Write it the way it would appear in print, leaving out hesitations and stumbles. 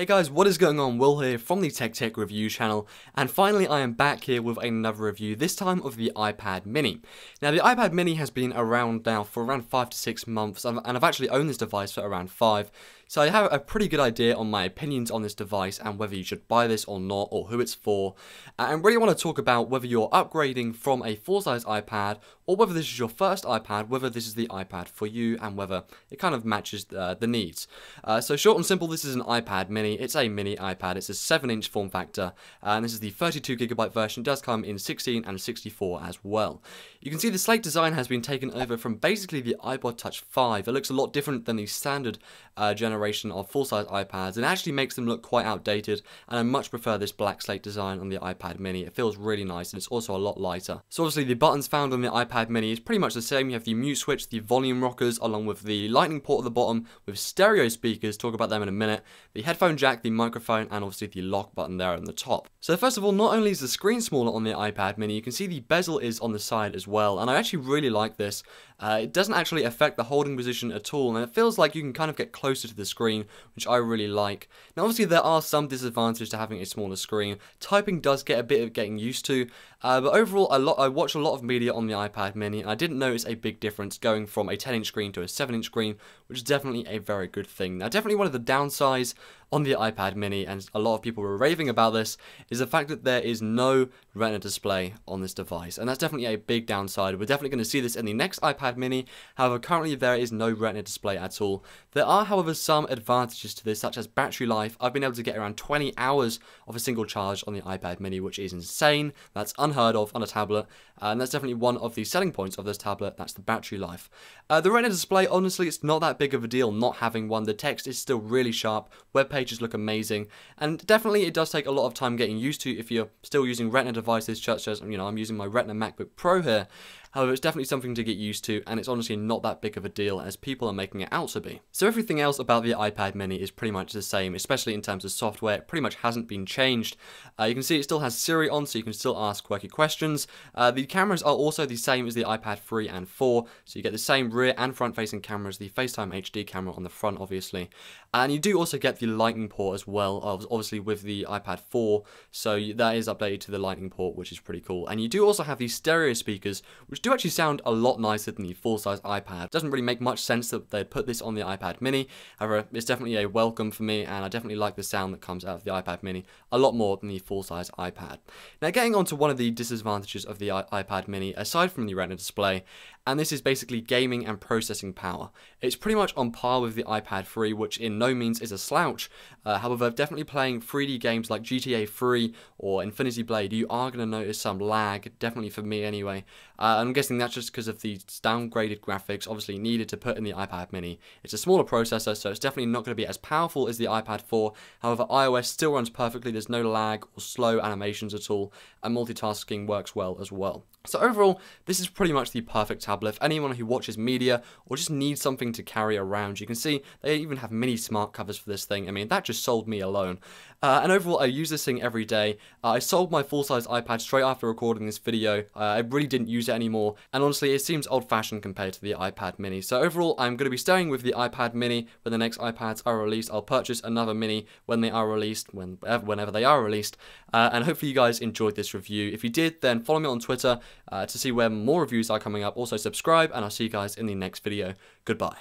Hey guys, what is going on? Will here from the TechTech review channel, and finally I am back here with another review, this time of the iPad mini. Now the iPad mini has been around now for around 5 to 6 months, and I've actually owned this device for around 5, so I have a pretty good idea on my opinions on this device and whether you should buy this or not, or who it's for, and really want to talk about whether you're upgrading from a full-size iPad, or whether this is your first iPad, whether this is the iPad for you, and whether it kind of matches the needs. So short and simple, this is an iPad mini. It's a mini iPad. It's a 7-inch form factor, and this is the 32GB version. It does come in 16 and 64 as well. You can see the slate design has been taken over from basically the iPod Touch 5. It looks a lot different than the standard generation of full-size iPads, and actually makes them look quite outdated, and I much prefer this black slate design on the iPad mini. It feels really nice, and it's also a lot lighter. So obviously the buttons found on the iPad mini is pretty much the same. You have the mute switch, the volume rockers, along with the lightning port at the bottom with stereo speakers, talk about them in a minute, the headphone jack, the microphone, and obviously the lock button there on the top. So first of all, not only is the screen smaller on the iPad mini, you can see the bezel is on the side as well, and I actually really like this. It doesn't actually affect the holding position at all, and it feels like you can kind of get closer to the screen, which I really like. Now obviously there are some disadvantages to having a smaller screen. Typing does get a bit of getting used to, but overall I watch a lot of media on the iPad mini, and I didn't notice a big difference going from a 10-inch screen to a 7-inch screen, which is definitely a very good thing. Now definitely one of the downsides on the iPad mini, and a lot of people were raving about this, is the fact that there is no Retina display on this device, and that's definitely a big downside. We're definitely going to see this in the next iPad mini. However, currently there is no Retina display at all. There are, however, some advantages to this, such as battery life. I've been able to get around 20 hours of a single charge on the iPad mini, which is insane. That's unheard of on a tablet, and that's definitely one of the selling points of this tablet. That's the battery life. The Retina display, honestly, it's not that big of a deal not having one. The text is still really sharp, web pages look amazing, and definitely it does take a lot of time getting used to if you're still using Retina devices, such as, you know, I'm using my Retina Macbook Pro here. However, it's definitely something to get used to, and it's honestly not that big of a deal as people are making it out to be. So everything else about the iPad mini is pretty much the same, especially in terms of software. It pretty much hasn't been changed. You can see it still has Siri on, so you can still ask quirky questions. The cameras are also the same as the iPad 3 and 4, so you get the same rear and front facing cameras, the FaceTime HD camera on the front obviously. And you do also get the lightning port as well, obviously with the iPad 4, so that is updated to the lightning port, which is pretty cool. And you do also have these stereo speakers, which do actually sound a lot nicer than the full-size iPad. It doesn't really make much sense that they'd put this on the iPad mini. However, it's definitely a welcome for me, and I definitely like the sound that comes out of the iPad mini a lot more than the full-size iPad. Now, getting on to one of the disadvantages of the iPad mini, aside from the Retina display, and this is basically gaming and processing power. It's pretty much on par with the iPad 3, which in no means is a slouch. However, definitely playing 3D games like GTA 3 or Infinity Blade, you are going to notice some lag, definitely for me anyway. I'm guessing that's just because of the downgraded graphics obviously needed to put in the iPad mini. It's a smaller processor, so it's definitely not going to be as powerful as the iPad 4. However, iOS still runs perfectly. There's no lag or slow animations at all, and multitasking works well as well. So overall, this is pretty much the perfect tablet for anyone who watches media or just needs something to carry around. You can see they even have mini smart covers for this thing. I mean, that just sold me alone. And overall, I use this thing every day. I sold my full-size iPad straight after recording this video. I really didn't use it anymore, and honestly, it seems old-fashioned compared to the iPad mini. So overall, I'm going to be staying with the iPad mini. When the next iPads are released, I'll purchase another mini when they are released, whenever they are released. And hopefully you guys enjoyed this review. If you did, then follow me on Twitter to see where more reviews are coming up. Also subscribe, and I'll see you guys in the next video. Goodbye.